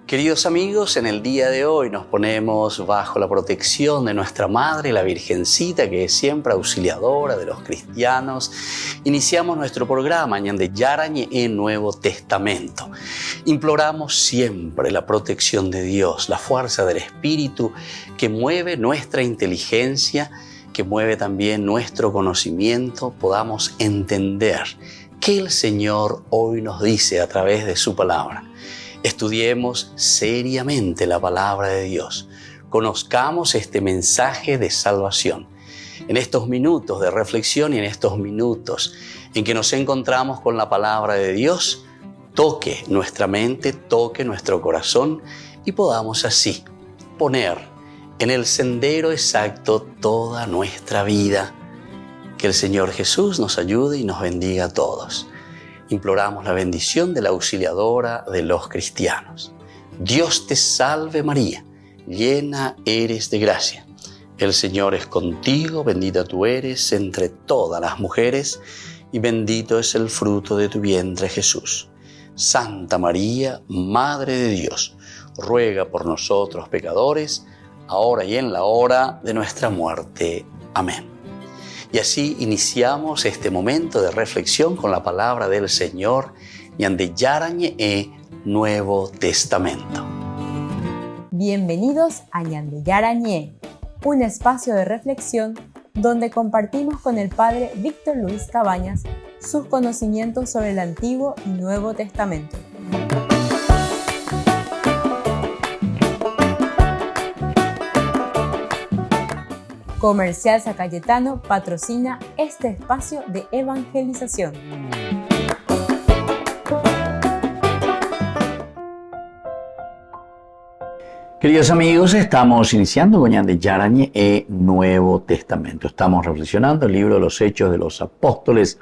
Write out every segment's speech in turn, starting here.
Queridos amigos, en el día de hoy nos ponemos bajo la protección de nuestra Madre, la Virgencita, que es siempre auxiliadora de los cristianos. Iniciamos nuestro programa Ñande Yarañe en Nuevo Testamento. Imploramos siempre la protección de Dios, la fuerza del Espíritu que mueve nuestra inteligencia, que mueve también nuestro conocimiento, podamos entender qué el Señor hoy nos dice a través de su palabra. Estudiemos seriamente la palabra de Dios. Conozcamos este mensaje de salvación. En estos minutos de reflexión y en estos minutos en que nos encontramos con la palabra de Dios, toque nuestra mente, toque nuestro corazón y podamos así poner en el sendero exacto toda nuestra vida. Que el Señor Jesús nos ayude y nos bendiga a todos. Imploramos la bendición de la auxiliadora de los cristianos. Dios te salve María, llena eres de gracia. El Señor es contigo, bendita tú eres entre todas las mujeres y bendito es el fruto de tu vientre Jesús. Santa María, Madre de Dios, ruega por nosotros pecadores, ahora y en la hora de nuestra muerte. Amén. Y así iniciamos este momento de reflexión con la palabra del Señor, Ñande Yarañe Nuevo Testamento. Bienvenidos a Ñande Yarañe, un espacio de reflexión donde compartimos con el Padre Víctor Luis Cabañas sus conocimientos sobre el Antiguo y Nuevo Testamento. Comercial San Cayetano patrocina este espacio de evangelización. Queridos amigos, estamos iniciando con Ñande Yarañe Nuevo Testamento. Estamos reflexionando el libro de los Hechos de los Apóstoles,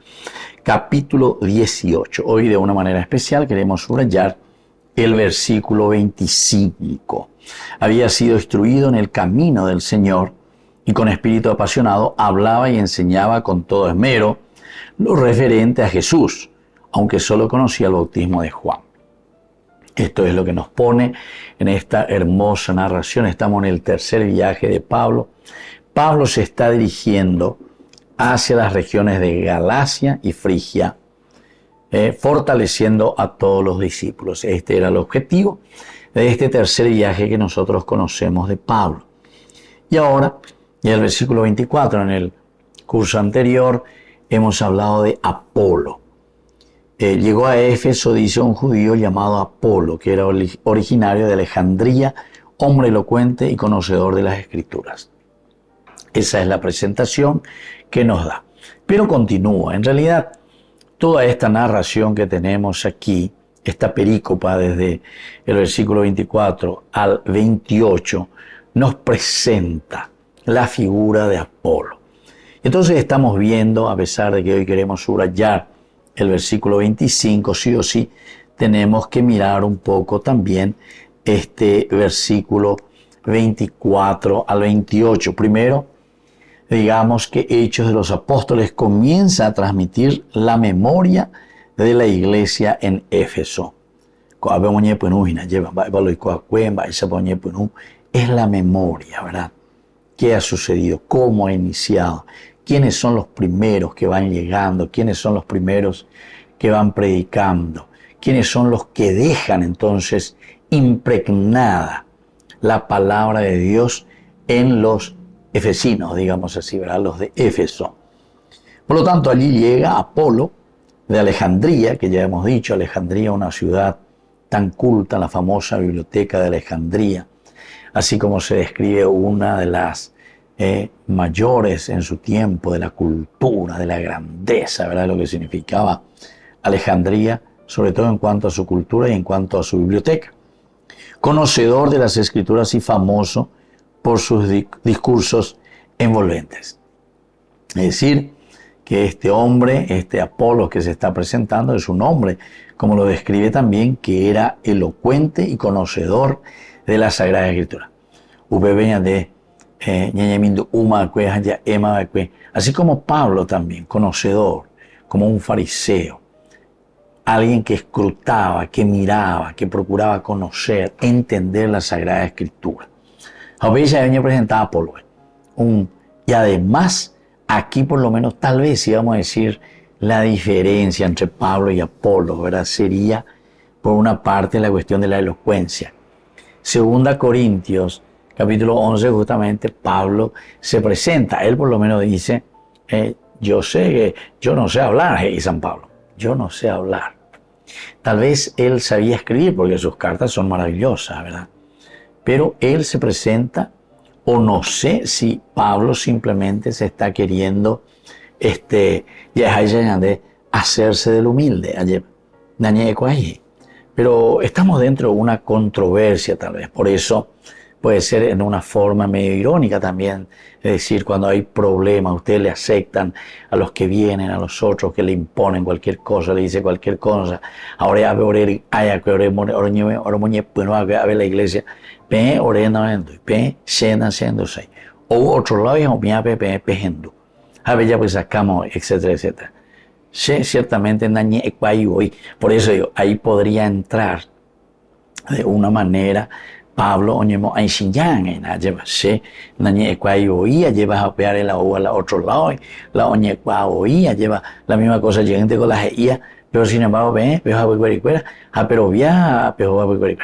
capítulo 18. Hoy de una manera especial queremos subrayar el versículo 25. Había sido instruido en el camino del Señor y con espíritu apasionado hablaba y enseñaba con todo esmero lo referente a Jesús, aunque solo conocía el bautismo de Juan. Esto es lo que nos pone en esta hermosa narración. Estamos en el tercer viaje de Pablo. Pablo se está dirigiendo hacia las regiones de Galacia y Frigia, fortaleciendo a todos los discípulos. Este era el objetivo de este tercer viaje que nosotros conocemos de Pablo. Y ahora, en el versículo 24, en el curso anterior, hemos hablado de Apolo. Llegó a Éfeso, dice, un judío llamado Apolo, que era originario de Alejandría, hombre elocuente y conocedor de las Escrituras. Esa es la presentación que nos da. Pero continúa. En realidad, toda esta narración que tenemos aquí, esta perícopa desde el versículo 24 al 28, nos presenta la figura de Apolo. Entonces estamos viendo, a pesar de que hoy queremos subrayar el versículo 25, sí o sí, tenemos que mirar un poco también este versículo 24 al 28. Primero, digamos que Hechos de los Apóstoles comienza a transmitir la memoria de la iglesia en Éfeso. Es la memoria, ¿verdad? ¿Qué ha sucedido? ¿Cómo ha iniciado? ¿Quiénes son los primeros que van llegando? ¿Quiénes son los primeros que van predicando? ¿Quiénes son los que dejan entonces impregnada la palabra de Dios en los efesinos, digamos así, ¿verdad? Los de Éfeso. Por lo tanto, allí llega Apolo de Alejandría, que ya hemos dicho, Alejandría, una ciudad tan culta, la famosa biblioteca de Alejandría, así como se describe una de las mayores en su tiempo de la cultura, de la grandeza, ¿verdad? Lo que significaba Alejandría, sobre todo en cuanto a su cultura y en cuanto a su biblioteca. Conocedor de las Escrituras y famoso por sus discursos envolventes. Es decir, que este hombre, este Apolo que se está presentando, es un hombre, como lo describe también, que era elocuente y conocedor de la Sagrada Escritura. Así como Pablo también, conocedor, como un fariseo, alguien que escrutaba, que miraba, que procuraba conocer, entender la Sagrada Escritura. A veces venía presentaba a Apolo. Y además, aquí por lo menos, tal vez íbamos a decir, la diferencia entre Pablo y Apolo, ¿verdad? Sería, por una parte, la cuestión de la elocuencia. Segunda Corintios, capítulo 11, justamente, Pablo se presenta. Él por lo menos dice, yo no sé hablar, y San Pablo, yo no sé hablar. Tal vez él sabía escribir, porque sus cartas son maravillosas, ¿verdad? Pero él se presenta, o no sé si Pablo simplemente se está queriendo hacerse del humilde. Pero estamos dentro de una controversia tal vez, por eso puede ser en una forma medio irónica también, es decir, cuando hay problemas, ustedes le aceptan a los que vienen, a los otros que le imponen cualquier cosa, le dice cualquier cosa. Ahora ya veo a ver la iglesia, pe orando, pe llena siendo seis. O otro lado es mi pe pejendo. A ver ya pues sacamos, etcétera, etcétera. Sí, ciertamente hoy. Por eso digo, ahí podría entrar de una manera Pablo oñemo ainshinyan en lleva se nañe ecuai oía lleva a pear el agua al otro lado la oñecua oía lleva la misma cosa gente con la geía pero sin embargo ve pero a ver pero via pero a ver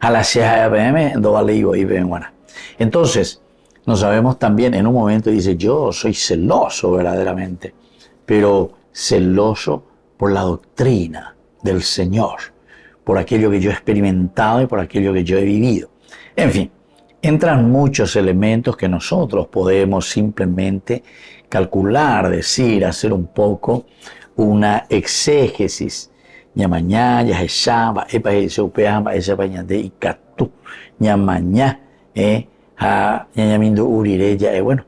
a la sea pm do vale y ven buena. Entonces nos sabemos también en un momento dice yo soy celoso verdaderamente, pero celoso por la doctrina del Señor, por aquello que yo he experimentado y por aquello que yo he vivido. En fin, entran muchos elementos que nosotros podemos simplemente calcular, decir, hacer un poco una exégesis. Ñamañá, yaheshaba, epa eseupehamba, esa pañade y catú, ñamañá, ñañamindo urireya. Bueno,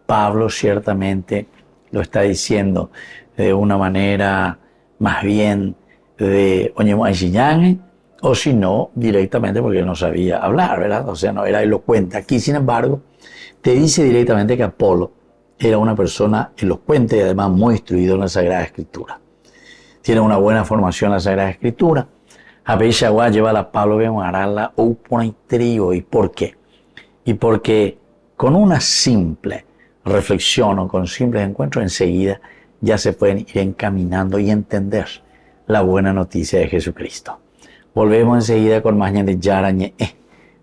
Pablo ciertamente lo está diciendo de una manera más bien de oñemo aixiñán, o si no, directamente porque él no sabía hablar, ¿verdad? O sea, no era elocuente. Aquí, sin embargo, te dice directamente que Apolo era una persona elocuente y además muy instruido en la Sagrada Escritura. Tiene una buena formación en la Sagrada Escritura. A veces lleva a la Pablo a agarrarla o pone trío. ¿Y por qué? Y porque con una simple reflexión o con simples encuentros enseguida ya se pueden ir encaminando y entender la buena noticia de Jesucristo. Volvemos enseguida con más de Yarañe,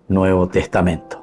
Nuevo Testamento.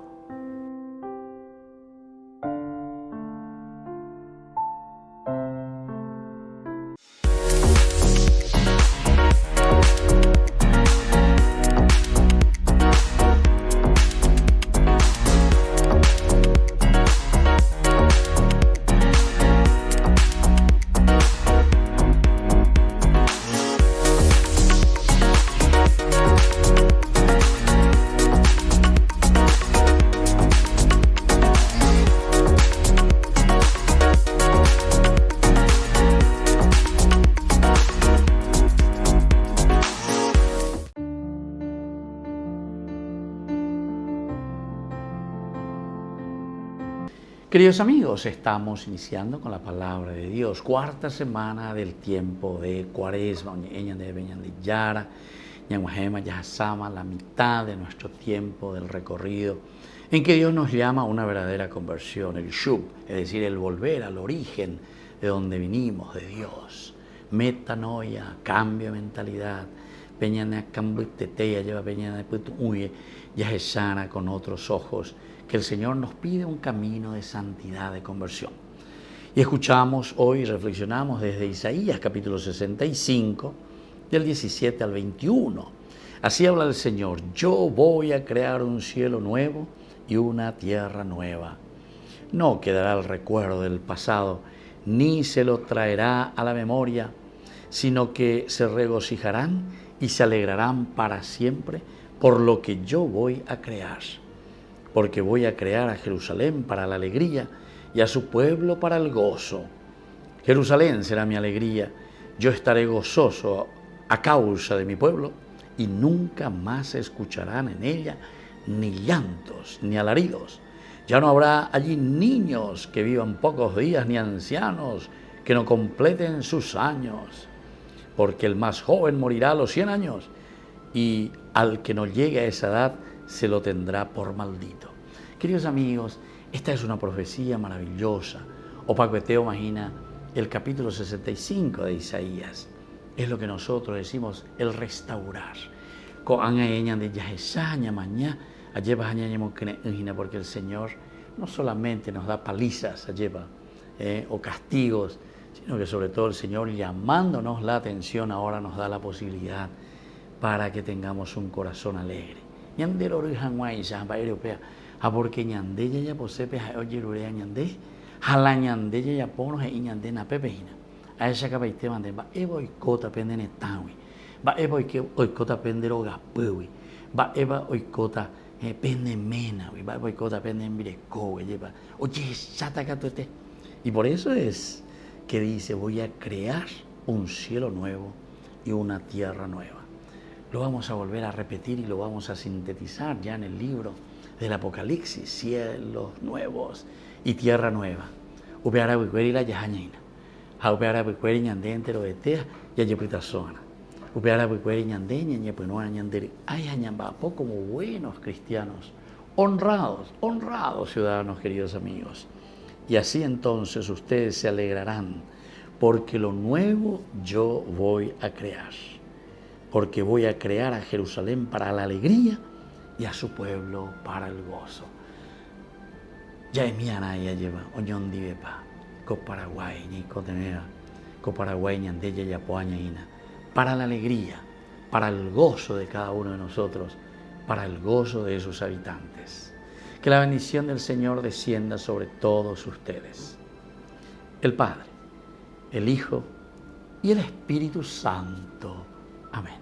Queridos amigos, estamos iniciando con la palabra de Dios, cuarta semana del tiempo de Cuaresma, la mitad de nuestro tiempo del recorrido en que Dios nos llama a una verdadera conversión, el shub, es decir, el volver al origen de donde vinimos, de Dios. Metanoia, cambio de mentalidad, ya con otros ojos, que el Señor nos pide un camino de santidad, de conversión. Y escuchamos hoy, reflexionamos desde Isaías capítulo 65, del 17 al 21. Así habla el Señor: yo voy a crear un cielo nuevo y una tierra nueva. No quedará el recuerdo del pasado, ni se lo traerá a la memoria, sino que se regocijarán y se alegrarán para siempre por lo que yo voy a crear. Porque voy a crear a Jerusalén para la alegría y a su pueblo para el gozo. Jerusalén será mi alegría, yo estaré gozoso a causa de mi pueblo, y nunca más se escucharán en ella ni llantos ni alaridos. Ya no habrá allí niños que vivan pocos días, ni ancianos que no completen sus años. porque el más joven morirá a los 100 años y al que no llegue a esa edad se lo tendrá por maldito. Queridos amigos, esta es una profecía maravillosa. Opacueteo imagina el capítulo 65 de Isaías. Es lo que nosotros decimos, el restaurar. Porque el Señor no solamente nos da palizas o castigos, sino que sobre todo el Señor, llamándonos la atención, ahora nos da la posibilidad para que tengamos un corazón alegre. Porque ñande ya posepe oye rurea ñande jala ñande ya pono y ñande na pepejina a esa capaite mande va evo ikota pende netawi va evo ikota pende roga pewi va eva ikota pende mena va evo ikota pende mireco lleva oye chata catote. Y por eso es que dice: voy a crear un cielo nuevo y una tierra nueva. Lo vamos a volver a repetir y lo vamos a sintetizar ya en el libro del Apocalipsis: cielos nuevos y tierra nueva. Upeara buicueri la yajañina. Upeara buicueri ñande entero de tea y ayepita zona. Upeara buicueri ñande ñañepuenoa ñandere. Ay, añambapo como buenos cristianos, honrados ciudadanos, queridos amigos. Y así entonces ustedes se alegrarán, porque lo nuevo yo voy a crear. Porque voy a crear a Jerusalén para la alegría y a su pueblo para el gozo. Ya emiana ya lleva oñón divepa co Paraguay ni cotenera co Paraguay ñandella ya poañaina para la alegría, para el gozo de cada uno de nosotros, para el gozo de sus habitantes. Que la bendición del Señor descienda sobre todos ustedes. El Padre, el Hijo y el Espíritu Santo. Amén.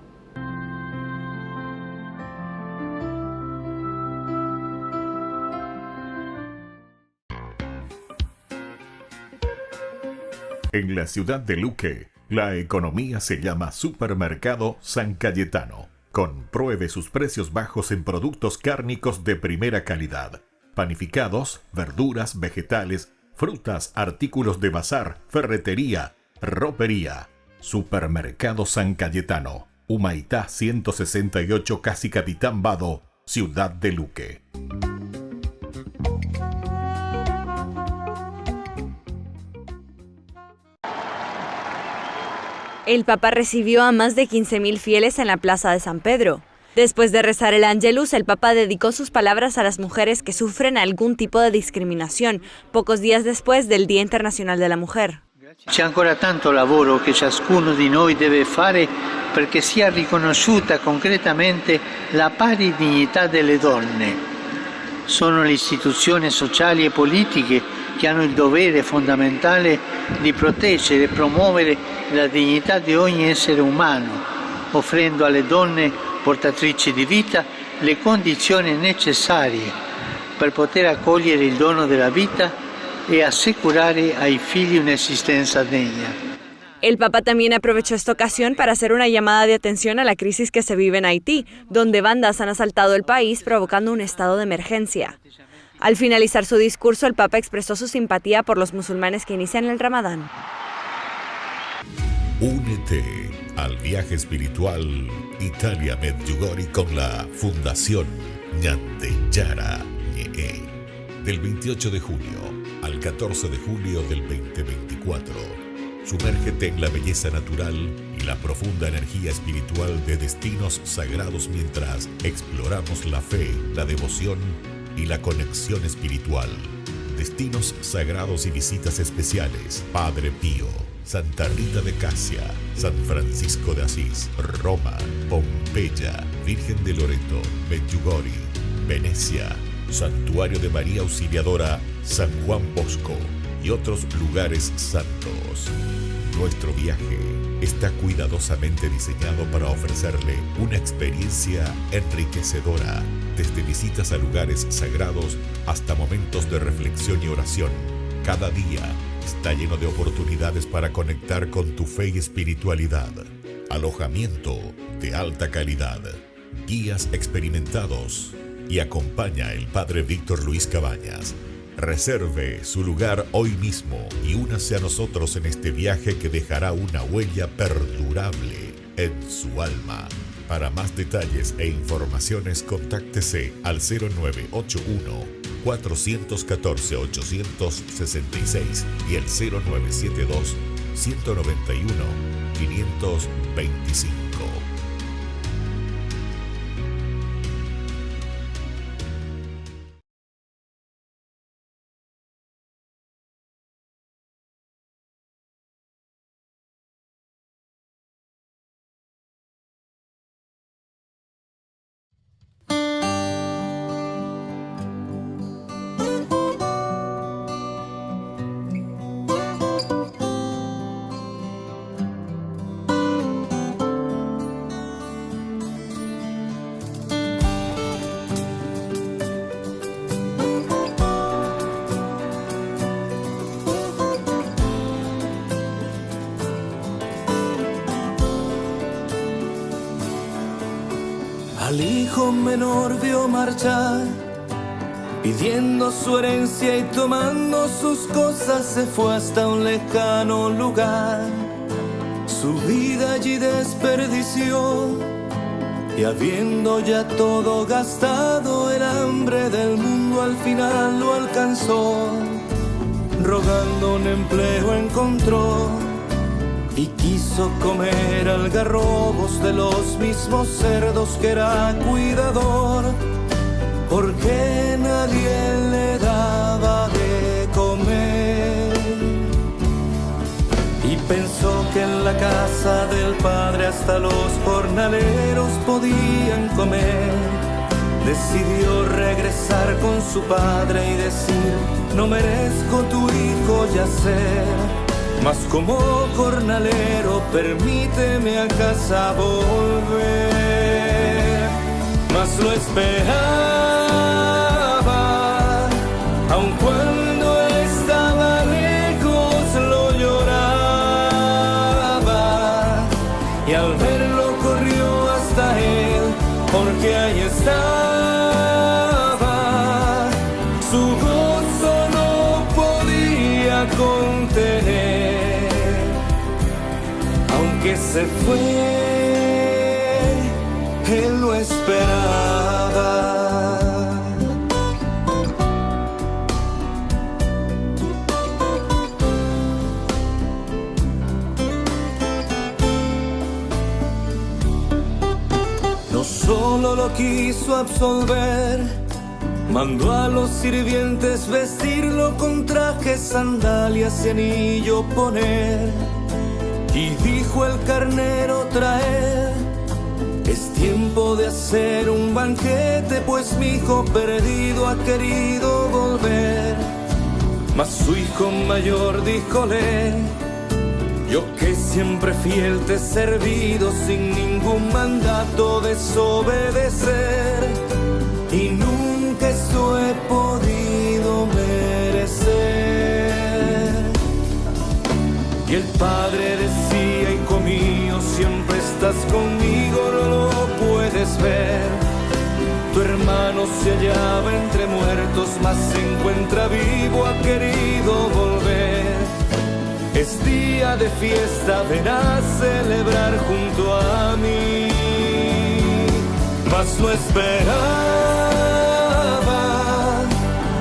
En la ciudad de Luque, la economía se llama Supermercado San Cayetano. Compruebe sus precios bajos en productos cárnicos de primera calidad. Panificados, verduras, vegetales, frutas, artículos de bazar, ferretería, ropería. Supermercado San Cayetano. Humaitá 168, Casi Capitán Vado, ciudad de Luque. El Papa recibió a más de 15.000 fieles en la Plaza de San Pedro. Después de rezar el Angelus, el Papa dedicó sus palabras a las mujeres que sufren algún tipo de discriminación, pocos días después del Día Internacional de la Mujer. C'è ancora tanto lavoro che ciascuno di noi deve fare perché sia riconosciuta concretamente la pari dignità delle donne. Sono le istituzioni sociali e politiche che hanno il dovere fondamentale di proteggere e promuovere la dignità di ogni essere umano, offrendo alle donne portatrici di vita le condizioni necessarie per poter accogliere il dono della vita e assicurare ai figli un'esistenza degna. El Papa también aprovechó esta ocasión para hacer una llamada de atención a la crisis que se vive en Haití, donde bandas han asaltado el país provocando un estado de emergencia. Al finalizar su discurso, el Papa expresó su simpatía por los musulmanes que inician el Ramadán. Únete al viaje espiritual Italia Medjugorje con la Fundación Ñande Yara Ñe. Del 28 de junio al 14 de julio del 2024. Sumérgete en la belleza natural y la profunda energía espiritual de destinos sagrados mientras exploramos la fe, la devoción y la conexión espiritual. Destinos sagrados y visitas especiales: Padre Pío, Santa Rita de Casia, San Francisco de Asís, Roma, Pompeya, Virgen de Loreto, Medjugorje, Venecia, Santuario de María Auxiliadora, San Juan Bosco y otros lugares santos. Nuestro viaje está cuidadosamente diseñado para ofrecerle una experiencia enriquecedora, desde visitas a lugares sagrados hasta momentos de reflexión y oración. Cada día está lleno de oportunidades para conectar con tu fe y espiritualidad. Alojamiento de alta calidad, guías experimentados y acompaña el Padre Víctor Luis Cabañas. Reserve su lugar hoy mismo y únase a nosotros en este viaje que dejará una huella perdurable en su alma. Para más detalles e informaciones, contáctese al 0981 414 866 y el 0972 191 525. Al hijo menor vio marchar, pidiendo su herencia y tomando sus cosas se fue hasta un lejano lugar. Su vida allí desperdició y habiendo ya todo gastado, el hambre del mundo al final lo alcanzó. Rogando un empleo encontró y quiso comer algarrobos de los mismos cerdos que era cuidador, porque nadie le daba de comer. Y pensó que en la casa del padre hasta los jornaleros podían comer. Decidió regresar con su padre y decir: no merezco tu hijo yacer, mas como jornalero permíteme a casa volver. Mas lo esperaba, aun cuando estaba lejos lo lloraba, y al verlo corrió hasta él, porque ahí estaba. Su gozo no podía contener, aunque se fue, él lo esperaba. No solo lo quiso absolver, mandó a los sirvientes vestirlo con trajes, sandalias y anillo poner. Y dijo el carnero traer, es tiempo de hacer un banquete, pues mi hijo perdido ha querido volver. Mas su hijo mayor díjole: yo que siempre fiel te he servido, sin ningún mandato desobedecer, y nunca esto he podido merecer. Y el padre decía: hijo mío, siempre estás conmigo, no lo puedes ver. Tu hermano se hallaba entre muertos, mas se encuentra vivo, ha querido volver. Es día de fiesta, ven a celebrar junto a mí. Mas lo esperaba,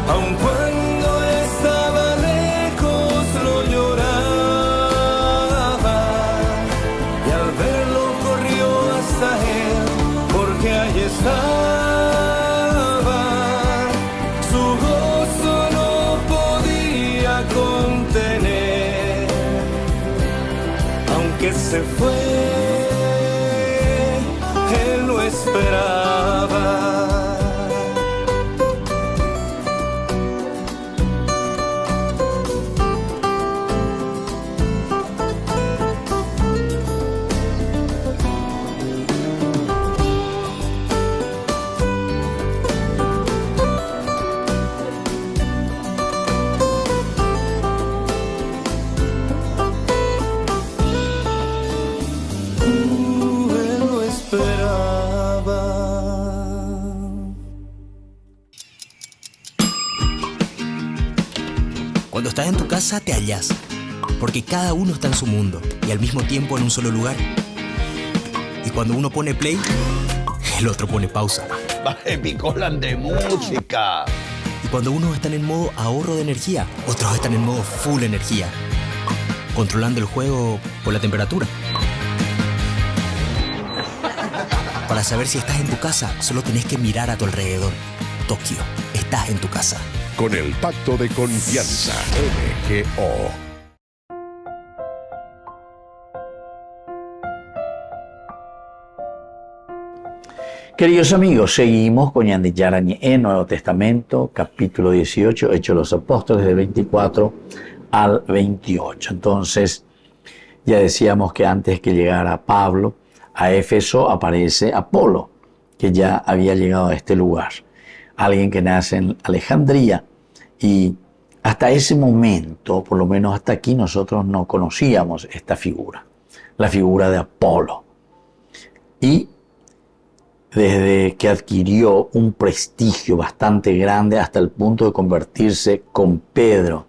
aun cuando estaba lejos lo lloraba, y al verlo corrió hasta él, porque ahí estaba. Su gozo no podía contener, aunque se fue, él lo esperaba. Cuando estás en tu casa te hallás, porque cada uno está en su mundo y al mismo tiempo en un solo lugar. Y cuando uno pone play, el otro pone pausa. Baje picolan de música. Y cuando unos están en modo ahorro de energía, otros están en modo full energía, controlando el juego por la temperatura. Para saber si estás en tu casa, solo tenés que mirar a tu alrededor. Tokio, estás en tu casa. Con el Pacto de Confianza, MGO. Queridos amigos, seguimos con Ñande Yara Ñe, Nuevo Testamento, capítulo 18, Hechos de los Apóstoles, del 24 al 28. Entonces, ya decíamos que antes que llegara Pablo a Éfeso aparece Apolo, que ya había llegado a este lugar. Alguien que nace en Alejandría, y hasta ese momento, por lo menos hasta aquí, nosotros no conocíamos esta figura, la figura de Apolo. Y desde que adquirió un prestigio bastante grande hasta el punto de convertirse con Pedro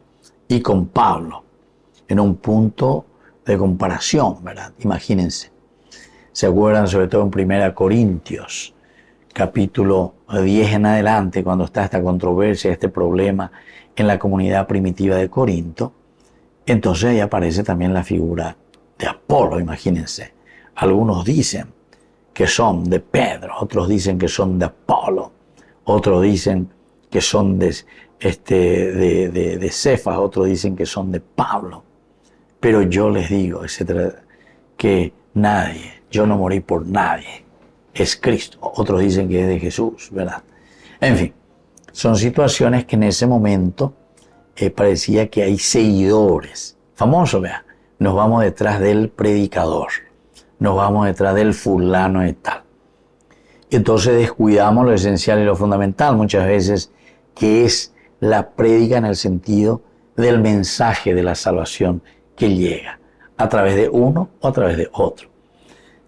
y con Pablo en un punto de comparación, ¿verdad? Imagínense. Se acuerdan sobre todo en 1 Corintios, capítulo 10 en adelante, cuando está esta controversia, este problema en la comunidad primitiva de Corinto. Entonces ahí aparece también la figura de Apolo, imagínense. Algunos dicen que son de Pedro, otros dicen que son de Apolo, otros dicen que son de Cefas, otros dicen que son de Pablo. Pero yo les digo, etcétera, que nadie, yo no morí por nadie, es Cristo. Otros dicen que es de Jesús, ¿verdad? En fin, son situaciones que en ese momento parecía que hay seguidores famosos, ¿verdad? Nos vamos detrás del predicador, nos vamos detrás del fulano y tal. Entonces descuidamos lo esencial y lo fundamental muchas veces, que es la prédica en el sentido del mensaje de la salvación que llega a través de uno o a través de otro.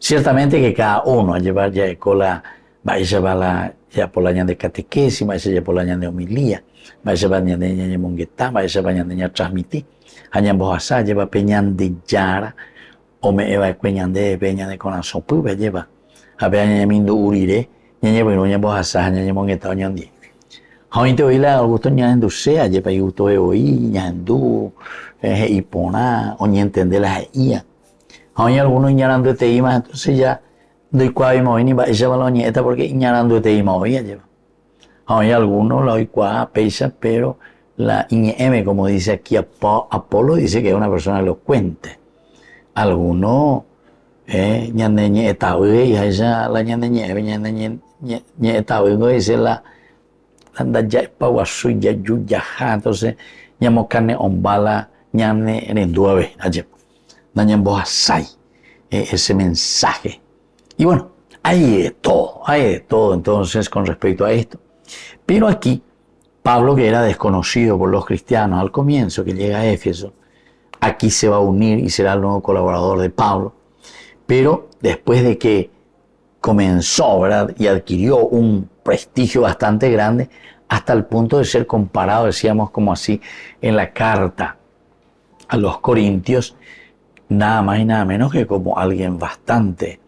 Ciertamente que cada uno lleva ya cola, va a llevar ya por la ñan de catequesis, va a llevar por la ñan de homilía, va a llevar ñan de ñan monguetá, va a llevar ñan de ñan transmitir, añan bojasá, lleva peñan de yara, o me eva peñan de peña de corazón, pues va a llevar a ver ñan mindo urire, ñan lleva ñan bojasá, ñan monguetá, ñan de. Hoy hoy la gusto ñan endusea, lleva y gusto de hoy, ñan du, y pona, o ni entender la ia. Hoy algunos ñarando te ima, entonces ya doy cuavi moy ni va ella va la nieta porque ñarando te ima hoy lleva. Hoy algunos la doy cua peisa, pero la IM, como dice aquí Apolo, dice que es una persona elocuente. Algunos ñande nieta hoy, y ella la ñande nieta hoy dice la anda ya paguasu ya yuyaja, entonces ñamo carne ombala ñane en duave ayer. Dañan bojasai, ese mensaje. Y bueno, hay de todo entonces con respecto a esto. Pero aquí, Pablo, que era desconocido por los cristianos al comienzo, que llega a Éfeso, aquí se va a unir y será el nuevo colaborador de Pablo. Pero después de que comenzó, ¿verdad?, y adquirió un prestigio bastante grande, hasta el punto de ser comparado, decíamos como así, en la carta a los Corintios, nada más y nada menos que como alguien bastante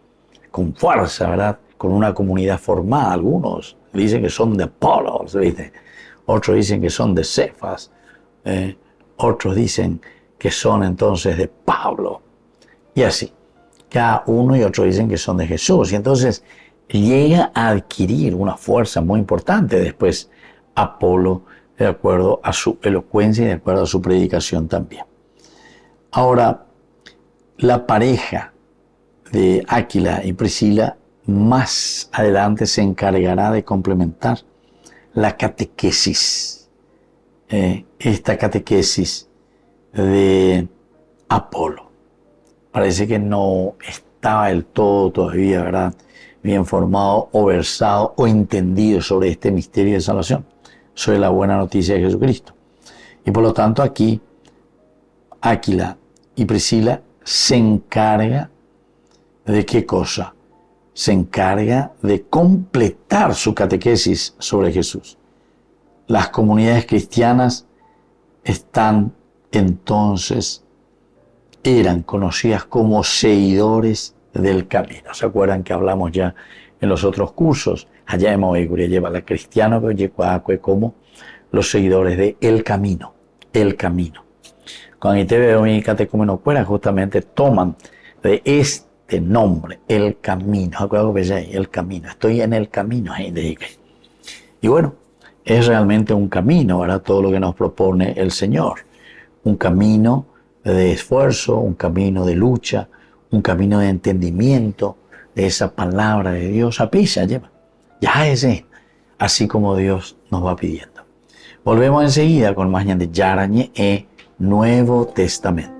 con fuerza, ¿verdad?, con una comunidad formada. Algunos dicen que son de Apolo, ¿viste? Otros dicen que son de Cefas, otros dicen que son entonces de Pablo, y así. Cada uno y otro dicen que son de Jesús, y entonces llega a adquirir una fuerza muy importante después Apolo, de acuerdo a su elocuencia y de acuerdo a su predicación también. Ahora, la pareja de Áquila y Priscila más adelante se encargará de complementar la catequesis, esta catequesis de Apolo. Parece que no estaba del todo todavía, ¿verdad?, bien formado o versado o entendido sobre este misterio de salvación, sobre la buena noticia de Jesucristo. Y por lo tanto aquí Áquila y Priscila se encarga de ¿qué cosa? Se encarga de completar su catequesis sobre Jesús. Las comunidades cristianas están entonces, eran conocidas como seguidores del camino. ¿Se acuerdan que hablamos ya en los otros cursos? Allá en Moegure lleva la cristiana, pero como los seguidores de el camino, el camino. Cuando te veo en catecúmeno fuera, justamente toman de este nombre, el camino. El camino, estoy en el camino. Y bueno, es realmente un camino, ¿verdad? Todo lo que nos propone el Señor. Un camino de esfuerzo, un camino de lucha, un camino de entendimiento de esa palabra de Dios. A pisa lleva. Ya es así como Dios nos va pidiendo. Volvemos enseguida con más de Yara Ñe Nuevo Testamento.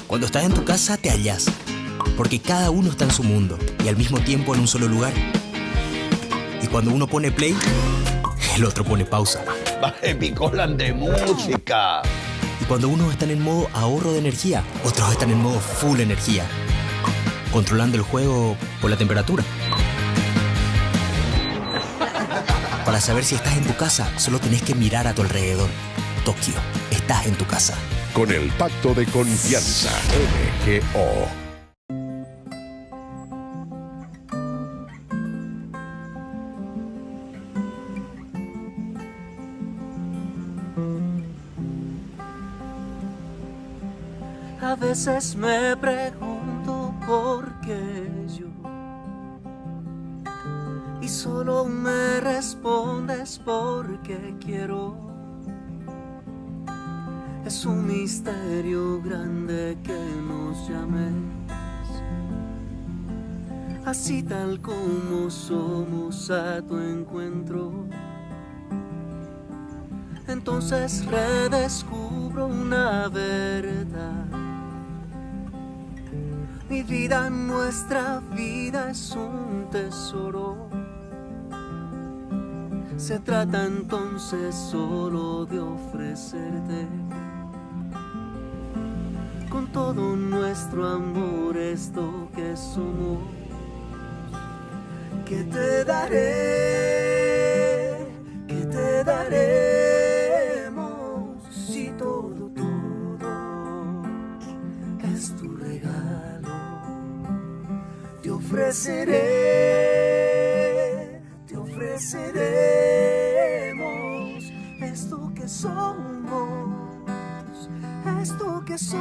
Cuando estás en tu casa te hallas, porque cada uno está en su mundo y al mismo tiempo en un solo lugar. Y cuando uno pone play, el otro pone pausa. Picolan de música. Y cuando unos están en modo ahorro de energía, otros están en modo full energía, controlando el juego por la temperatura. Para saber si estás en tu casa, solo tenés que mirar a tu alrededor. Tokio, estás en tu casa. Con el Pacto de Confianza, MGO. A veces me pregunto por qué yo, y solo me respondes porque quiero. Es un misterio grande que nos llames, así tal como somos a tu encuentro. Entonces redescubro una verdad. Mi vida, nuestra vida es un tesoro. Se trata entonces solo de ofrecerte con todo nuestro amor esto que somos. ¿Qué te daré? ¿Qué te daremos si todo es tu regalo? Te ofreceremos esto que somos, esto que soy,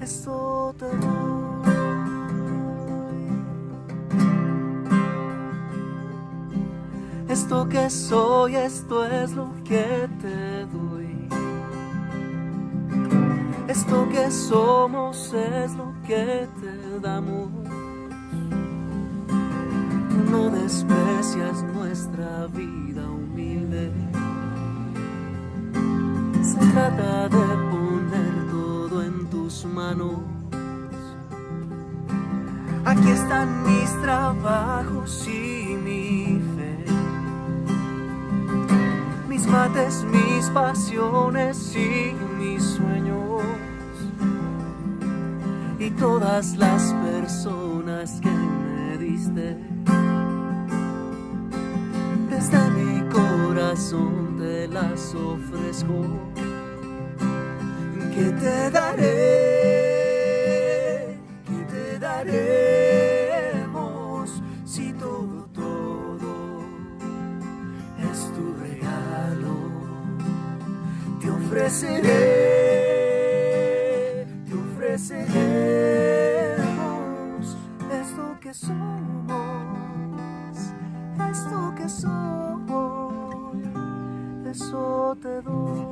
esto te doy. Esto que soy, esto es lo que te doy. Esto que somos es lo que te damos. No desprecias nuestra vida humilde. Se trata de poner todo en tus manos. Aquí están mis trabajos y mi fe, mis mates, mis pasiones y mis sueños, y todas las personas que me diste. Desde mi corazón te las ofrezco. ¿Qué te daré? ¿Qué te daremos si todo es tu regalo? Te ofreceremos esto que somos, esto que soy, eso te doy.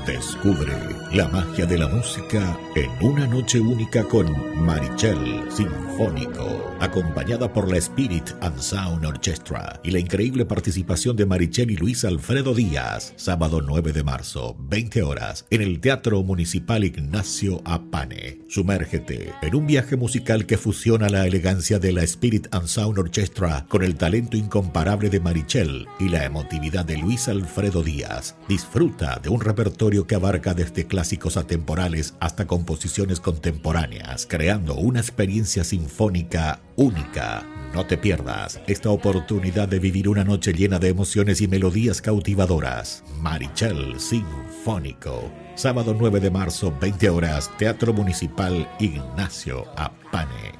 Descubre la magia de la música en una noche única con Marichel Sinfónico, acompañada por la Spirit and Sound Orchestra y la increíble participación de Marichel y Luis Alfredo Díaz, sábado 9 de marzo, 20 horas, en el Teatro Municipal Ignacio Apane. Sumérgete en un viaje musical que fusiona la elegancia de la Spirit and Sound Orchestra con el talento incomparable de Marichel y la emotividad de Luis Alfredo Díaz. Disfruta de un repertorio que abarca desde clásicos atemporales hasta composiciones contemporáneas, creando una experiencia sinfónica única. No te pierdas esta oportunidad de vivir una noche llena de emociones y melodías cautivadoras. Marichel Sinfónico. Sábado 9 de marzo, 20 horas, Teatro Municipal Ignacio Apane.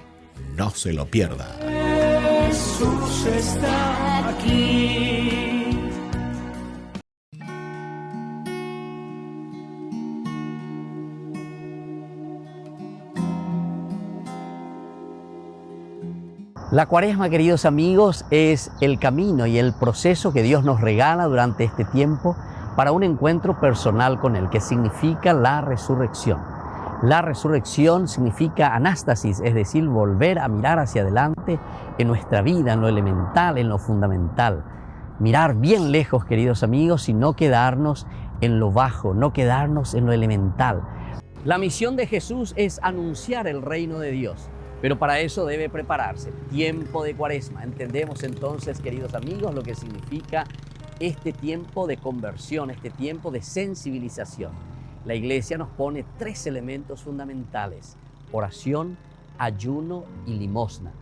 No se lo pierda. Jesús está aquí. La Cuaresma, queridos amigos, es el camino y el proceso que Dios nos regala durante este tiempo para un encuentro personal con Él, que significa la resurrección. La resurrección significa anástasis, es decir, volver a mirar hacia adelante en nuestra vida, en lo elemental, en lo fundamental. Mirar bien lejos, queridos amigos, y no quedarnos en lo bajo, no quedarnos en lo elemental. La misión de Jesús es anunciar el reino de Dios. Pero para eso debe prepararse. Tiempo de Cuaresma. Entendemos entonces, queridos amigos, lo que significa este tiempo de conversión, este tiempo de sensibilización. La Iglesia nos pone 3 elementos fundamentales: oración, ayuno y limosna.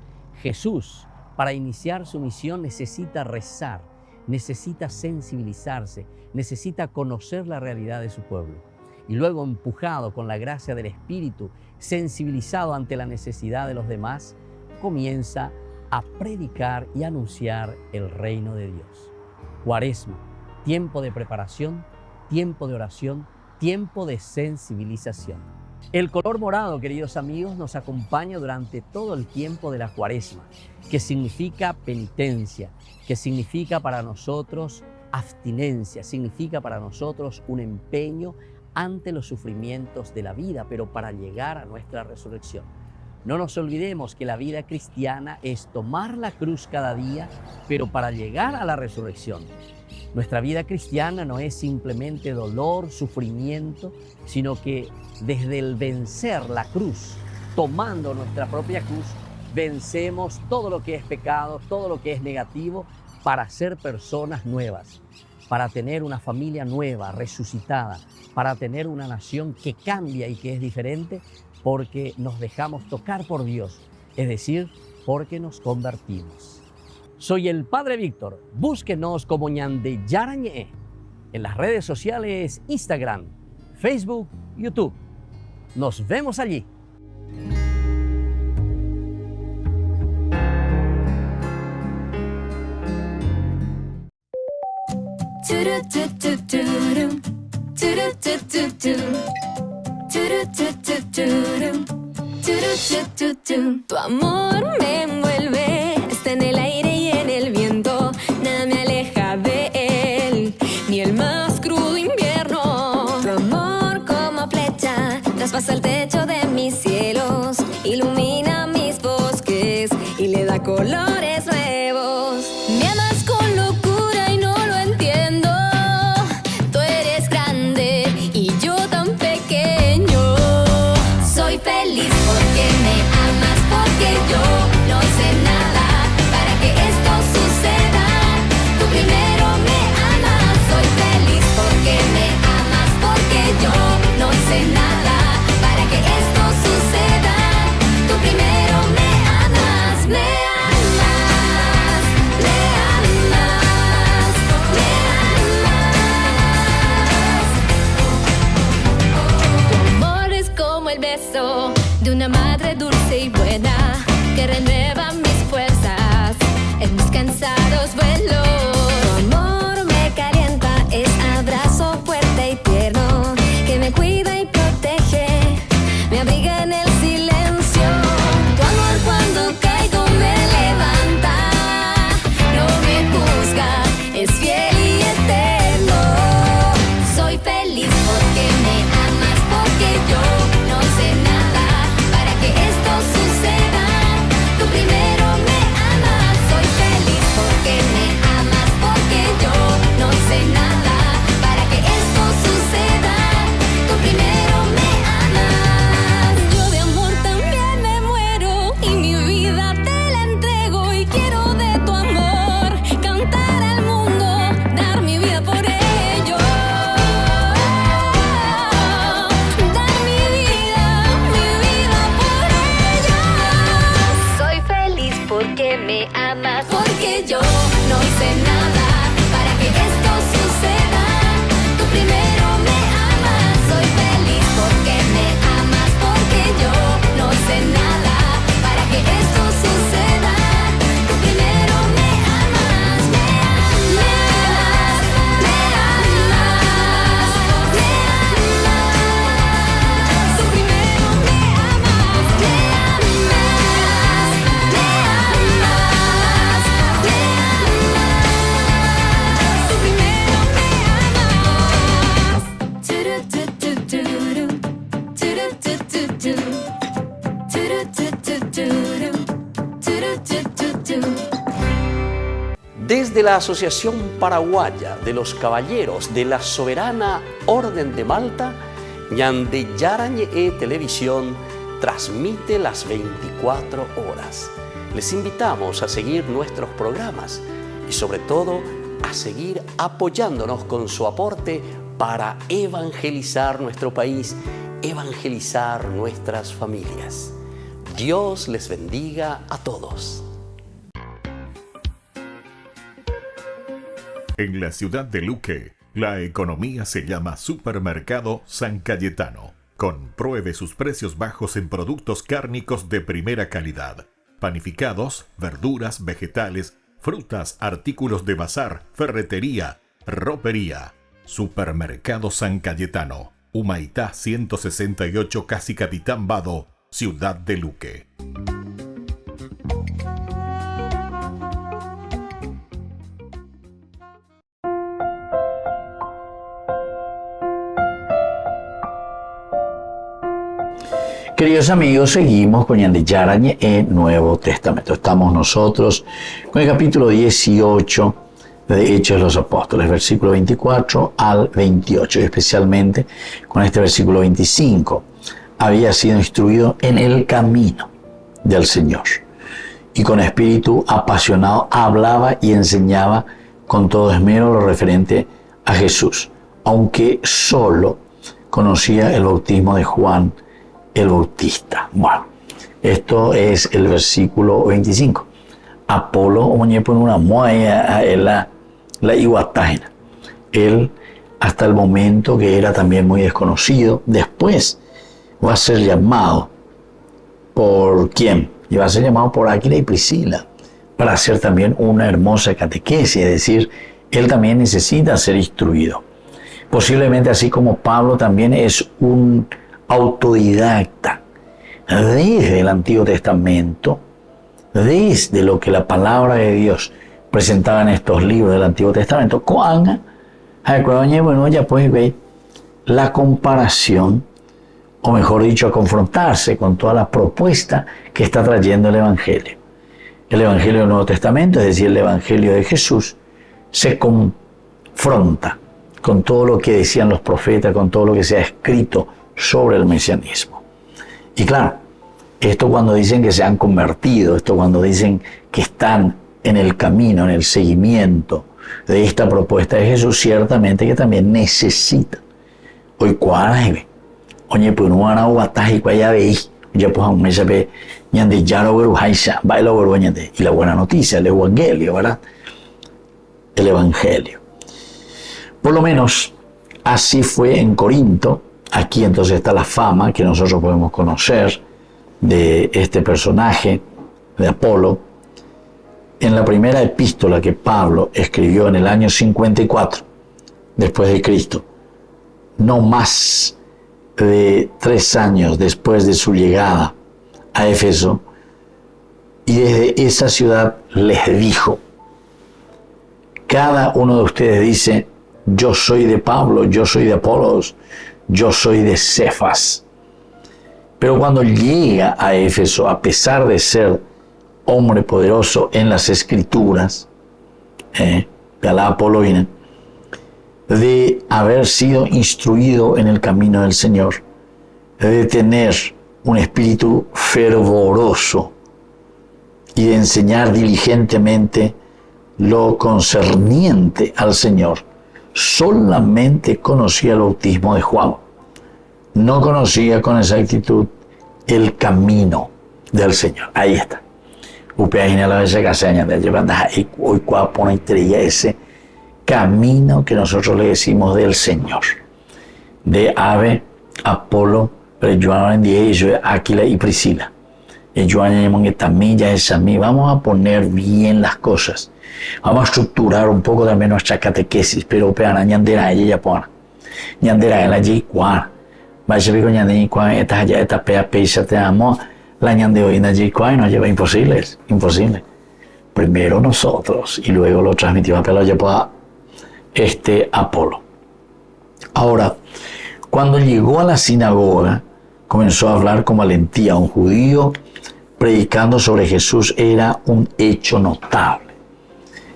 Jesús, para iniciar su misión, necesita rezar, necesita sensibilizarse, necesita conocer la realidad de su pueblo. Y luego, empujado con la gracia del Espíritu, sensibilizado ante la necesidad de los demás, comienza a predicar y anunciar el reino de Dios. Cuaresma, tiempo de preparación, tiempo de oración, tiempo de sensibilización. El color morado, queridos amigos, nos acompaña durante todo el tiempo de la Cuaresma, que significa penitencia, que significa para nosotros abstinencia, significa para nosotros un empeño ante los sufrimientos de la vida, pero para llegar a nuestra resurrección. No nos olvidemos que la vida cristiana es tomar la cruz cada día, pero para llegar a la resurrección. Nuestra vida cristiana no es simplemente dolor, sufrimiento, sino que desde el vencer la cruz, tomando nuestra propia cruz, vencemos todo lo que es pecado, todo lo que es negativo, para ser personas nuevas, para tener una familia nueva, resucitada, para tener una nación que cambia y que es diferente, porque nos dejamos tocar por Dios, es decir, porque nos convertimos. Soy el Padre Víctor. Búsquenos como Ñande Yara Ñe en las redes sociales Instagram, Facebook, YouTube. Nos vemos allí. Tu amor me envuelve, está en el aire y en el viento, nada me aleja de él, ni el más crudo invierno. Tu amor como flecha traspasa el techo de mis cielos, ilumina mis bosques y le da colores nuevos. Me amas con locura y no lo entiendo, tú eres grande y yo tan pequeño. Soy feliz porque me amas, porque yo lo sé. la Asociación Paraguaya de los Caballeros de la Soberana Orden de Malta, Ñande Yara ñe'e Televisión transmite las 24 horas. Les invitamos a seguir nuestros programas y sobre todo a seguir apoyándonos con su aporte para evangelizar nuestro país, evangelizar nuestras familias. Dios les bendiga a todos. En la ciudad de Luque, la economía se llama Supermercado San Cayetano. Compruebe sus precios bajos en productos cárnicos de primera calidad. Panificados, verduras, vegetales, frutas, artículos de bazar, ferretería, ropería. Supermercado San Cayetano, Humaitá 168, Casi Capitán Vado, ciudad de Luque. Queridos amigos, seguimos con Ñande Yara ñe'e Nuevo Testamento. Estamos nosotros con el capítulo 18 de Hechos de los Apóstoles, versículo 24 al 28, y especialmente con este versículo 25. Había sido instruido en el camino del Señor y con espíritu apasionado hablaba y enseñaba con todo esmero lo referente a Jesús, aunque solo conocía el bautismo de Juan el Bautista. Bueno, esto es el versículo 25. Apolo, una moya, la iguatágena. Él, hasta el momento que era también muy desconocido, después va a ser llamado por ¿quién? Y va a ser llamado por Aquila y Priscila para hacer también una hermosa catequesis, es decir, él también necesita ser instruido. Posiblemente así como Pablo también es un autodidacta desde el Antiguo Testamento, desde lo que la palabra de Dios presentaba en estos libros del Antiguo Testamento, bueno, ya puedes ver la comparación, o mejor dicho, a confrontarse con toda la propuesta que está trayendo el Evangelio. El Evangelio del Nuevo Testamento, es decir, el Evangelio de Jesús, se confronta con todo lo que decían los profetas, con todo lo que se ha escrito sobre el mesianismo. Y claro, esto cuando dicen que se han convertido, esto cuando dicen que están en el camino, en el seguimiento de esta propuesta de Jesús, ciertamente que también necesitan. Hoy cuáles, oye, pues no van a guatar y cuaya veis, ya pues a un mes ve, ñande ya lo veo, haisha, baila lo ñande. Y la buena noticia, el Evangelio, ¿verdad? El Evangelio. Por lo menos así fue en Corinto. Aquí entonces está la fama que nosotros podemos conocer de este personaje, de Apolo. En la primera epístola que Pablo escribió en el año 54, después de Cristo, no más de 3 años después de su llegada a Éfeso, y desde esa ciudad les dijo: cada uno de ustedes dice, yo soy de Pablo, yo soy de Apolos, yo soy de Cefas. Pero cuando llega a Éfeso, a pesar de ser hombre poderoso en las Escrituras, la Apoloína, de haber sido instruido en el camino del Señor, de tener un espíritu fervoroso y de enseñar diligentemente lo concerniente al Señor, solamente conocía el bautismo de Juan. No conocía con exactitud el camino del Señor. Ahí está. Hoy pone ese camino que nosotros le decimos del Señor. De Ave, Apolo, Aquila y Priscila. Vamos a poner bien las cosas. Vamos a estructurar un poco también nuestra catequesis, pero peana ñandera ella pone. Ñandera en la J4. Vaya pico ñandera y esta allá esta pea peisa te amo. La ñandeo y la J4 nos lleva imposible. Primero nosotros y luego lo transmitimos a pela ya pueda Apolo. Ahora, cuando llegó a la sinagoga, comenzó a hablar con valentía. Un judío predicando sobre Jesús era un hecho notable.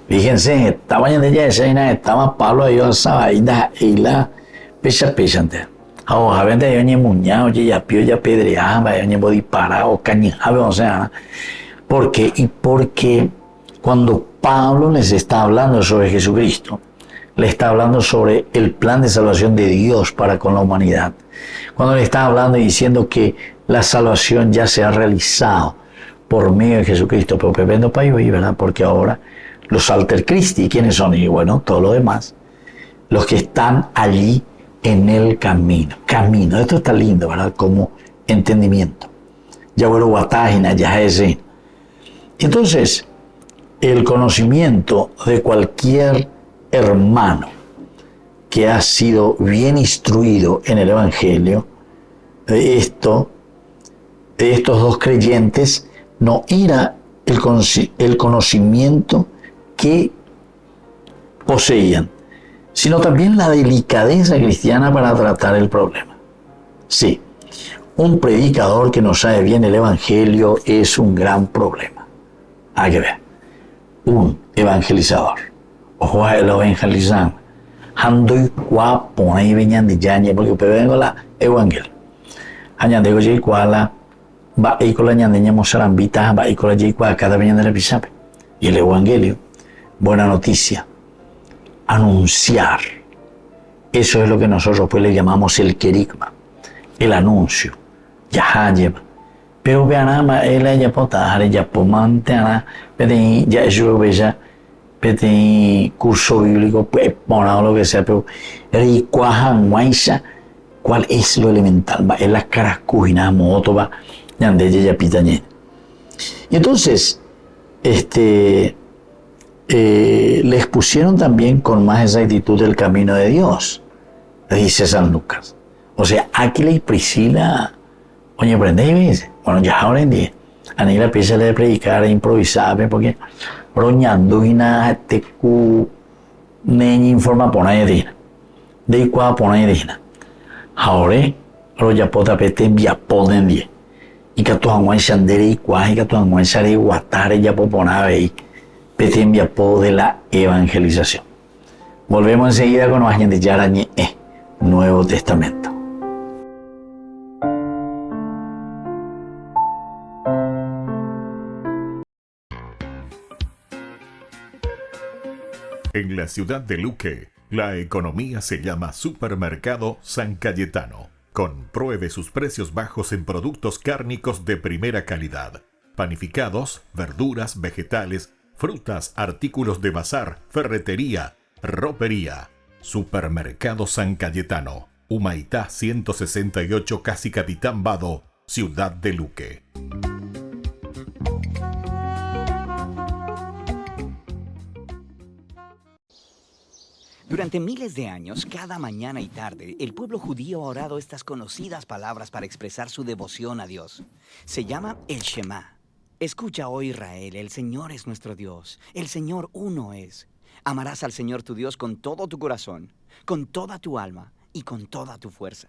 Fíjense, estaba en ella esa estaba Pablo ahí alzaba y la pecha antes. Ahora, vende yo ni muñao, ya pio, ya pedreaba, ya ni body parado, cañabe, o sea, ¿por qué? Y porque cuando Pablo les está hablando sobre Jesucristo, le está hablando sobre el plan de salvación de Dios para con la humanidad. Cuando le está hablando y diciendo que la salvación ya se ha realizado por medio de Jesucristo, pero que vendo para hoy, ¿verdad? Porque ahora los alter Christi, ¿quiénes son? Y bueno, todo lo demás, los que están allí en el camino. Esto está lindo, ¿verdad? Como entendimiento. Ya vuelvo a página, ya es. Entonces, el conocimiento de cualquier hermano que ha sido bien instruido en el Evangelio, de estos dos creyentes, no era el conocimiento que poseían, sino también la delicadeza cristiana para tratar el problema. Sí, un predicador que no sabe bien el Evangelio es un gran problema. Hay que ver, un evangelizador, ojo a el evangelizar, handoy qua pone venían de yañe, porque vengo la Evangelio. Añade oye cuala, va y con la ñandeña mozarambita, va y con la yicua cada venían de la pisape. Y el Evangelio, buena noticia, anunciar. Eso es lo que nosotros pues le llamamos el querigma, el anuncio. Ya lleva. Pero vean, él ella pota, ella pomante, pedí ya eso bella, pedí curso bíblico, pues ponado lo que sea, pero ricuajan guaisa, ¿cuál es lo elemental? Va en las caras cujina, moto, va, ya de ella pitañe. Y entonces, le expusieron también con más exactitud el camino de Dios, dice San Lucas. O sea, Aquila y Priscila, oye, aprendéis, bueno, ya ahora en día, a mí la pieza de predicar e improvisar, porque roñando y nada, neña informa por nadie de igual por nadie. Ahora, roya pota pete envía poden die. Y que tu anguan shandere y cuaje, que tu anguan share guatare ya poponave y pete envía po de la evangelización. Volvemos enseguida con los años de Yarañe, Nuevo Testamento. En la ciudad de Luque, la economía se llama Supermercado San Cayetano. Compruebe sus precios bajos en productos cárnicos de primera calidad. Panificados, verduras, vegetales, frutas, artículos de bazar, ferretería, ropería. Supermercado San Cayetano, Humaitá 168, Casi Capitán Vado, ciudad de Luque. Durante miles de años, cada mañana y tarde, el pueblo judío ha orado estas conocidas palabras para expresar su devoción a Dios. Se llama el Shema. Escucha, oh Israel, el Señor es nuestro Dios. El Señor uno es. Amarás al Señor tu Dios con todo tu corazón, con toda tu alma y con toda tu fuerza.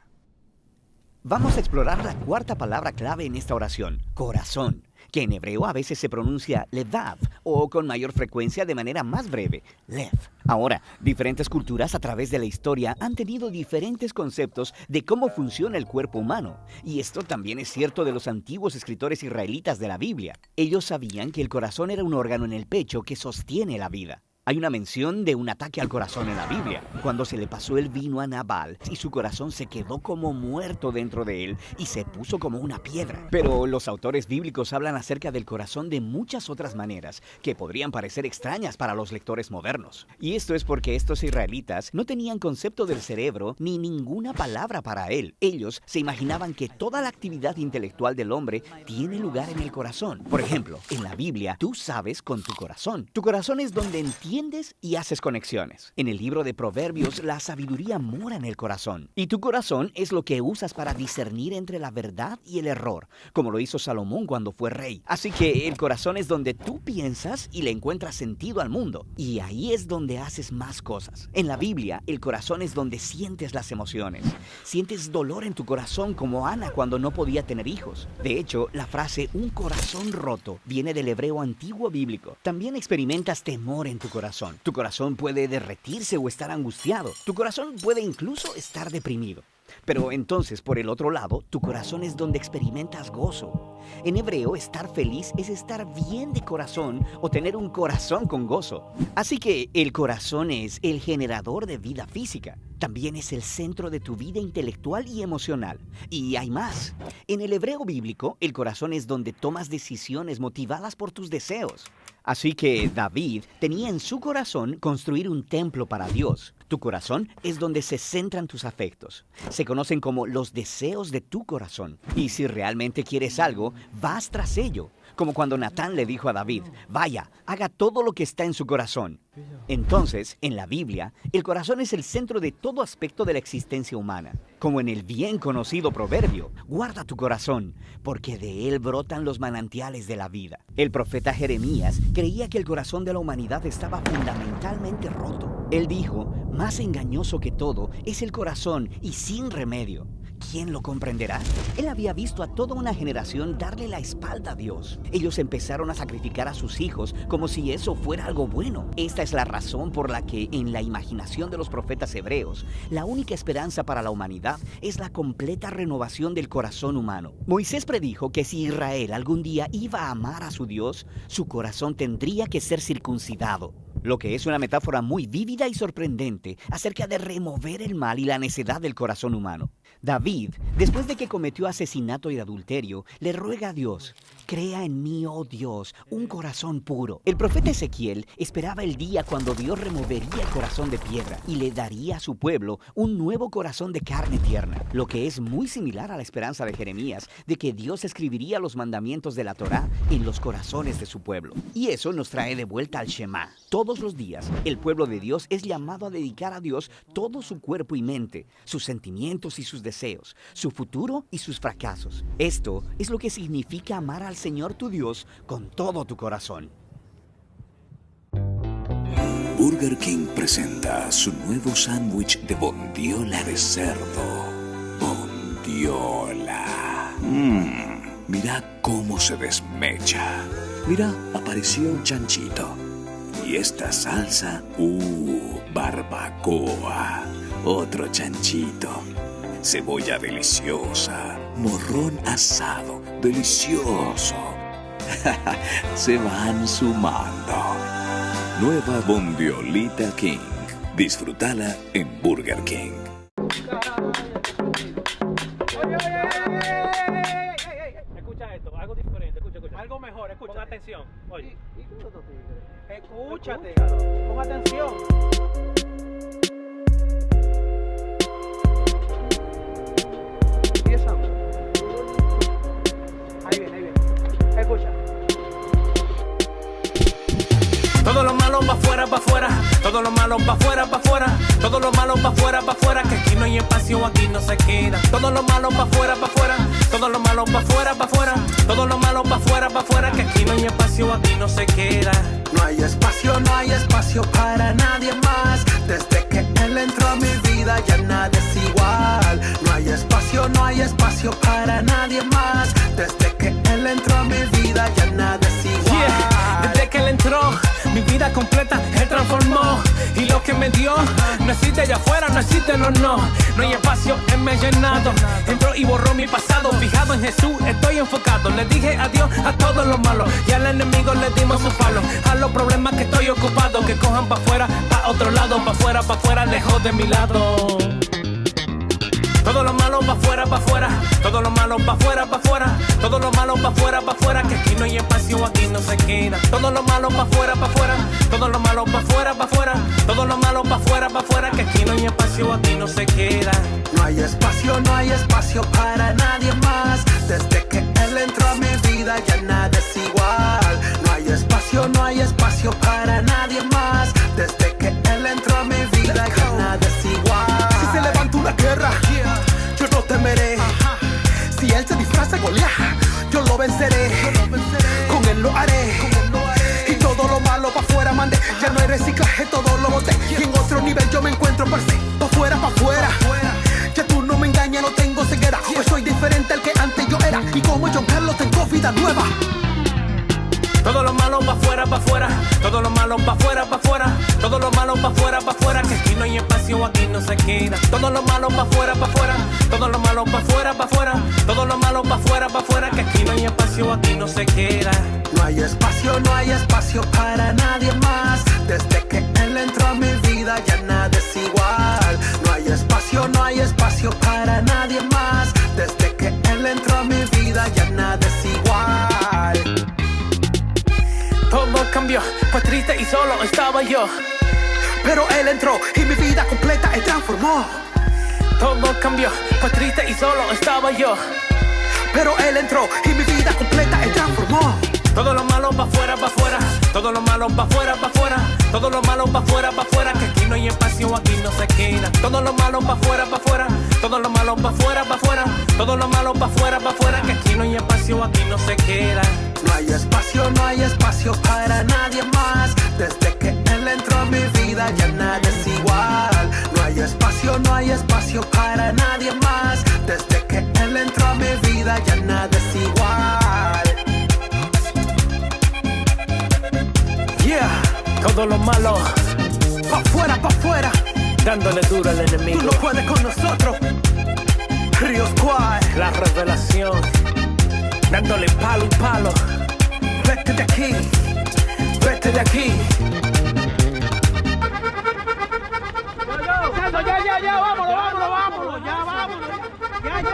Vamos a explorar la cuarta palabra clave en esta oración, corazón, que en hebreo a veces se pronuncia levav o con mayor frecuencia de manera más breve, lev. Ahora, diferentes culturas a través de la historia han tenido diferentes conceptos de cómo funciona el cuerpo humano. Y esto también es cierto de los antiguos escritores israelitas de la Biblia. Ellos sabían que el corazón era un órgano en el pecho que sostiene la vida. Hay una mención de un ataque al corazón en la Biblia, cuando se le pasó el vino a Nabal y su corazón se quedó como muerto dentro de él y se puso como una piedra. Pero los autores bíblicos hablan acerca del corazón de muchas otras maneras que podrían parecer extrañas para los lectores modernos. Y esto es porque estos israelitas no tenían concepto del cerebro ni ninguna palabra para él. Ellos se imaginaban que toda la actividad intelectual del hombre tiene lugar en el corazón. Por ejemplo, en la Biblia, tú sabes con tu corazón. Tu corazón es donde entiendes y haces conexiones. En el libro de Proverbios, la sabiduría mora en el corazón. Y tu corazón es lo que usas para discernir entre la verdad y el error, como lo hizo Salomón cuando fue rey. Así que el corazón es donde tú piensas y le encuentras sentido al mundo. Y ahí es donde haces más cosas. En la Biblia, el corazón es donde sientes las emociones. Sientes dolor en tu corazón como Ana cuando no podía tener hijos. De hecho, la frase un corazón roto viene del hebreo antiguo bíblico. También experimentas temor en tu corazón. corazón. Tu corazón puede derretirse o estar angustiado. Tu corazón puede incluso estar deprimido. Pero entonces, por el otro lado, tu corazón es donde experimentas gozo. En hebreo, estar feliz es estar bien de corazón o tener un corazón con gozo. Así que el corazón es el generador de vida física. También es el centro de tu vida intelectual y emocional. Y hay más. En el hebreo bíblico, el corazón es donde tomas decisiones motivadas por tus deseos. Así que David tenía en su corazón construir un templo para Dios. Tu corazón es donde se centran tus afectos. Se conocen como los deseos de tu corazón. Y si realmente quieres algo, vas tras ello. Como cuando Natán le dijo a David, vaya, haga todo lo que está en su corazón. Entonces, en la Biblia, el corazón es el centro de todo aspecto de la existencia humana. Como en el bien conocido proverbio, guarda tu corazón, porque de él brotan los manantiales de la vida. El profeta Jeremías creía que el corazón de la humanidad estaba fundamentalmente roto. Él dijo, más engañoso que todo es el corazón y sin remedio. ¿Quién lo comprenderá? Él había visto a toda una generación darle la espalda a Dios. Ellos empezaron a sacrificar a sus hijos como si eso fuera algo bueno. Esta es la razón por la que en la imaginación de los profetas hebreos, la única esperanza para la humanidad es la completa renovación del corazón humano. Moisés predijo que si Israel algún día iba a amar a su Dios, su corazón tendría que ser circuncidado. Lo que es una metáfora muy vívida y sorprendente acerca de remover el mal y la necedad del corazón humano. David, después de que cometió asesinato y adulterio, le ruega a Dios, crea en mí, oh Dios, un corazón puro. El profeta Ezequiel esperaba el día cuando Dios removería el corazón de piedra y le daría a su pueblo un nuevo corazón de carne tierna, lo que es muy similar a la esperanza de Jeremías de que Dios escribiría los mandamientos de la Torá en los corazones de su pueblo. Y eso nos trae de vuelta al Shema. Todos los días, el pueblo de Dios es llamado a dedicar a Dios todo su cuerpo y mente, sus sentimientos y sus deseos, su futuro y sus fracasos. Esto es lo que significa amar al Señor tu Dios con todo tu corazón. Burger King presenta su nuevo sándwich de bondiola de cerdo. Bondiola. Mira cómo se desmecha. Mira, apareció un chanchito. Y esta salsa, barbacoa. Otro chanchito. Cebolla deliciosa. Morrón asado, delicioso. Se van sumando. Nueva Bondiolita King. Disfrútala en Burger King. Escucha esto, algo diferente, escucha. Algo mejor, escucha. Pon atención. Oye. Escúchate, pon atención. Ahí viene. Escucha. Todo lo malo pa' afuera, pa' afuera. Todo lo malo pa' afuera, pa' afuera. Todo lo malo pa' afuera, pa' afuera. Que aquí no hay espacio, aquí no se queda. Todo lo malo pa' afuera, pa' afuera. Todo lo malo pa' afuera, pa' afuera. Todo lo malo pa' afuera, pa' afuera. Que aquí no hay espacio, aquí no se queda. No hay espacio para nadie más. Desde que él entró a mi vida ya nada es igual. No hay espacio para nadie más. Desde que él entró a mi vida ya nada es igual. Desde que él entró, mi vida completa él transformó. Y lo que me dio no existe allá afuera, no existe, no. No hay espacio, él me ha llenado. Entró y borró mi pasado. Fijado en Jesús, estoy enfocado. Le dije adiós a todos los malos. Y al enemigo le dimos su palo. A los problemas que estoy ocupado, que cojan pa' afuera, pa' otro lado, pa' afuera, lejos de mi lado. Todo lo malo pa' afuera, pa' afuera. Todo lo malo pa' afuera, pa' afuera. Todo lo malo pa' afuera, pa' afuera. Que aquí no hay espacio, aquí no se queda. Todo lo malo pa' afuera, pa' afuera. Todo lo malo pa' afuera, pa' afuera. Todo lo malo pa' afuera, pa' afuera. Que aquí no hay espacio, aquí no se queda. No hay espacio para nadie más. Desde que él entró a mi vida ya nada es igual. No hay espacio para nadie más. Desde que él entró a mi vida ya nada es igual. Si se levanta una guerra, yo no temeré. Si él se disfraza Goliat, yo lo venceré. Con él lo haré. Y todo lo malo pa' afuera mandé. Ya no hay reciclaje, todo lo boté. Y en otro nivel yo me encuentro per se. Pa' afuera. Ya tú no me engañas, no tengo ceguera. Pues soy diferente al que antes yo era. Y como John Carlos tengo vida nueva. Todo lo malo pa' afuera, pa' afuera. Todo lo malo pa' afuera, pa' afuera. Todo lo malo pa' afuera, pa' afuera. Que aquí no hay espacio, aquí no se queda. Todo lo malo pa' afuera, pa' afuera. Todo lo malo pa' afuera, pa' afuera. Todo lo malo pa' afuera, pa' afuera. Que aquí no hay espacio, aquí no se queda. No hay espacio para nadie más. Desde que él entró a mi vida ya nada es igual. No hay espacio para nadie más. Desde que él entró a mi vida ya nada es igual. Todo cambió, fue triste y solo estaba yo. Pero él entró y mi vida completa él transformó. Todo cambió, fue triste y solo estaba yo. Pero él entró y mi vida completa él transformó. Todo lo malo pa' afuera, pa' afuera. Todo lo malo pa' afuera, pa' afuera. Todo lo malo pa' afuera, pa' afuera. Que aquí no hay espacio, aquí no se queda. Todo lo malo pa' afuera, pa' afuera. Todo lo malo pa' afuera, pa' afuera. Todo lo malo pa' afuera, pa' afuera. Que aquí no hay espacio, aquí no se queda. No hay espacio para nadie más. Desde que él entró a mi vida ya nada es igual. No hay espacio para nadie más. Desde que él entró a mi vida ya nada es igual. Yeah, todo lo malo pa' afuera, dándole duro al enemigo. Tú no puedes con nosotros. Río Squad, la revelación, dándole palo y palo. Vete de aquí, vete de aquí. vámonos.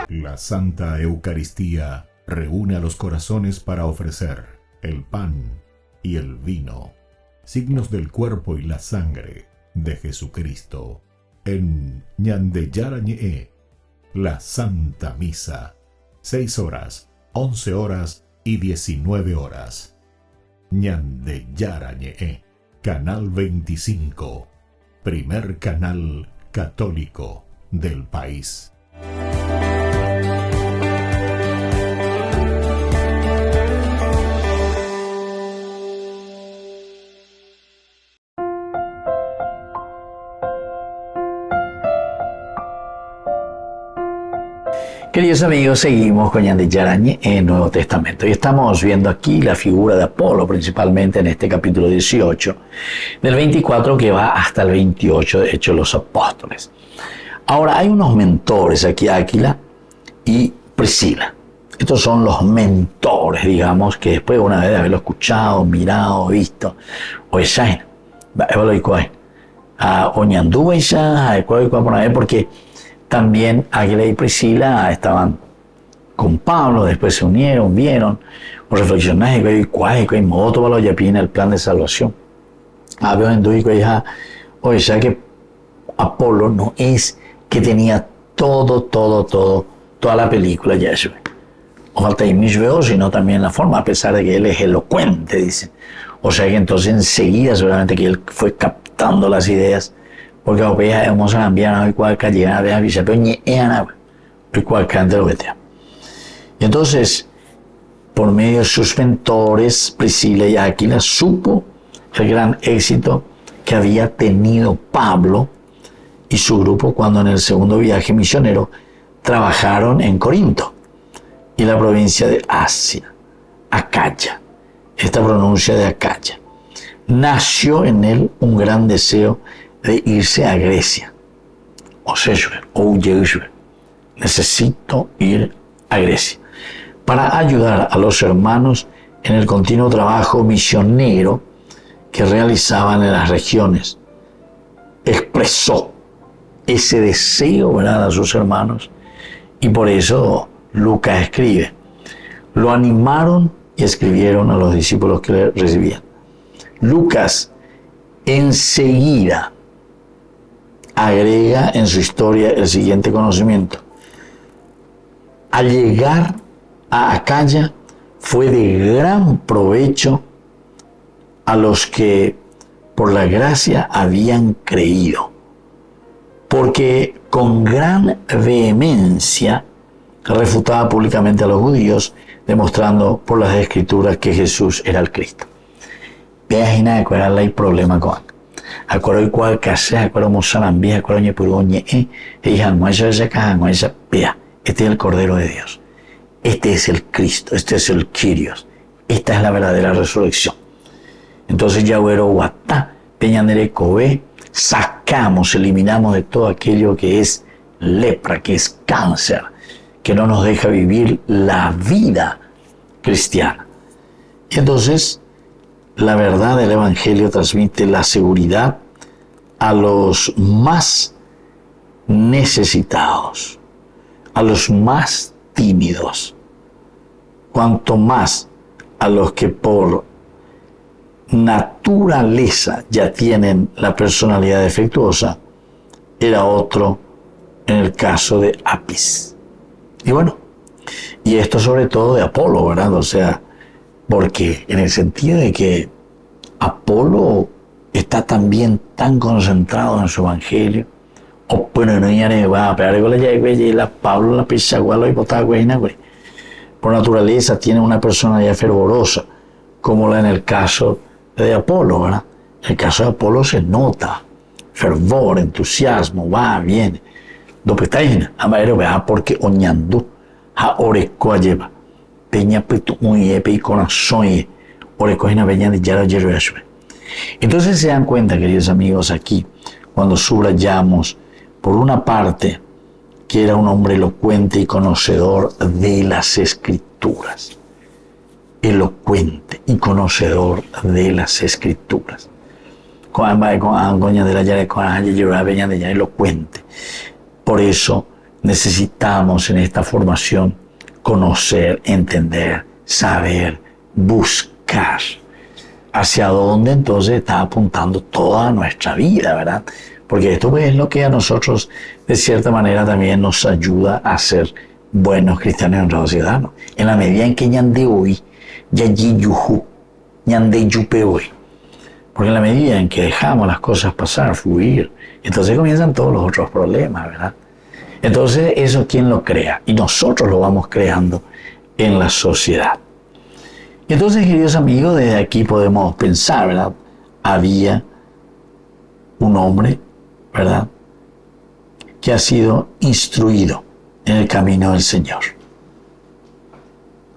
La Santa Eucaristía reúne a los corazones para ofrecer el pan y el vino, signos del cuerpo y la sangre de Jesucristo. En Ñande Yara Ñe'e, la Santa Misa, 6 horas, 11 horas y 19 horas. Ñande Yara Ñe'e, Canal 25, primer canal católico del país. Queridos amigos, seguimos con Ñande Yara Ñe'e en el Nuevo Testamento y estamos viendo aquí la figura de Apolo, principalmente en este capítulo 18, del 24 que va hasta el 28 de Hechos de los Apóstoles. Ahora, hay unos mentores aquí, Áquila y Priscila. Estos son los mentores, digamos, que después una vez de haberlo escuchado, mirado, visto, o esa porque también Águila y Priscila estaban con Pablo, después se unieron, vieron, o reflexionaron, y modo para el plan de salvación. O sea que Apolo no es que tenía toda la película ya eso. O falta veo, sino también la forma, a pesar de que él es elocuente, dicen. O sea que entonces enseguida seguramente que él fue captando las ideas. Porque vamos a cambiar hoy cualquier llegar a ver a Villa, pero ni hoy cualquier lo que Y entonces, por medio de sus mentores, Priscila y Áquila supo el gran éxito que había tenido Pablo y su grupo cuando en el segundo viaje misionero trabajaron en Corinto y la provincia de Asia, Acaya. Esta pronuncia de Acaya. Nació en él un gran deseo de irse a Grecia. Necesito ir a Grecia para ayudar a los hermanos en el continuo trabajo misionero que realizaban en las regiones. Expresó ese deseo, ¿verdad?, a sus hermanos, y por eso Lucas escribe: lo animaron y escribieron a los discípulos que le recibían. Lucas enseguida agrega en su historia el siguiente conocimiento. Al llegar a Acaya fue de gran provecho a los que por la gracia habían creído, porque con gran vehemencia refutaba públicamente a los judíos, demostrando por las escrituras que Jesús era el Cristo. Vean cuál era el problema con acuerdo igual que hace, acuerdo Mozambique, acuerdo Ñepuroñe, este es el Cordero de Dios, este es el Cristo, este es el Kyrios, esta es la verdadera resurrección. Entonces Yahwero Guatá, Peñanere Kobe, sacamos, eliminamos de todo aquello que es lepra, que es cáncer, que no nos deja vivir la vida cristiana. Y entonces la verdad del Evangelio transmite la seguridad a los más necesitados, a los más tímidos, cuanto más a los que por naturaleza ya tienen la personalidad defectuosa. Era otro en el caso de Apis. Y bueno, y esto sobre todo de Apolo, ¿verdad? O sea, porque en el sentido de que Apolo está también tan concentrado en su evangelio, o bueno, no ya va a pegar con la Pablo la pichagualo y potagüena, güey. Por naturaleza tiene una personalidad fervorosa, como la en el caso de Apolo, ¿verdad? En el caso de Apolo se nota fervor, entusiasmo, va, viene. Dopetaina, amaero vea porque oñandú, ha oreco lleva, peña pitu uye pe corazón orecoina peña de yaro yero yashue. Entonces se dan cuenta, queridos amigos, aquí, cuando subrayamos, por una parte, que era un hombre elocuente y conocedor de las Escrituras. Elocuente y conocedor de las Escrituras. Elocuente. Por eso necesitamos en esta formación conocer, entender, saber, buscar hacia dónde entonces está apuntando toda nuestra vida, ¿verdad? Porque esto es lo que a nosotros de cierta manera también nos ayuda a ser buenos cristianos honrados ciudadanos. En la medida en que ñande hoy, yayi yuhu, ñande yupe hoy. Porque en la medida en que dejamos las cosas pasar, fluir, entonces comienzan todos los otros problemas, ¿verdad? Entonces eso ¿quién lo crea? Y nosotros lo vamos creando en la sociedad. Y entonces, queridos amigos, desde aquí podemos pensar, ¿verdad? Había un hombre, ¿verdad?, que ha sido instruido en el camino del Señor.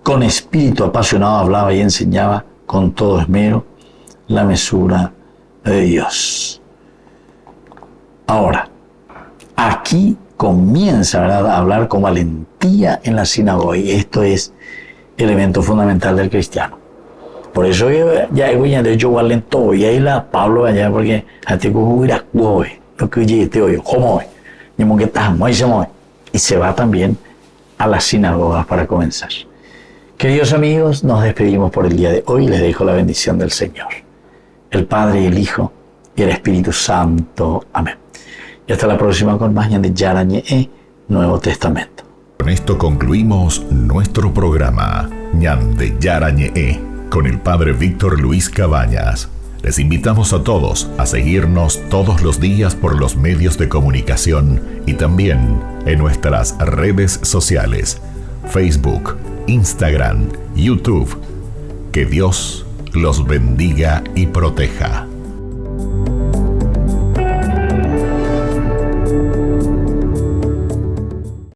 Con espíritu apasionado hablaba y enseñaba con todo esmero la mesura de Dios. Ahora, aquí comienza, ¿verdad?, a hablar con valentía en la sinagoga, y esto es elemento fundamental del cristiano. Por eso ya de hecho valentó y ahí la Pablo allá porque a ti hubiera lo que te oye como que estás muy y se va también a las sinagogas para comenzar. Queridos amigos, nos despedimos por el día de hoy. Les dejo la bendición del Señor, el Padre y el Hijo y el Espíritu Santo. Amén. Y hasta la próxima con más de Yara Ñe, Nuevo Testamento. Con esto concluimos nuestro programa Ñande Yara Ñe con el Padre Víctor Luis Cabañas. Les invitamos a todos a seguirnos todos los días por los medios de comunicación y también en nuestras redes sociales, Facebook, Instagram, YouTube. Que Dios los bendiga y proteja.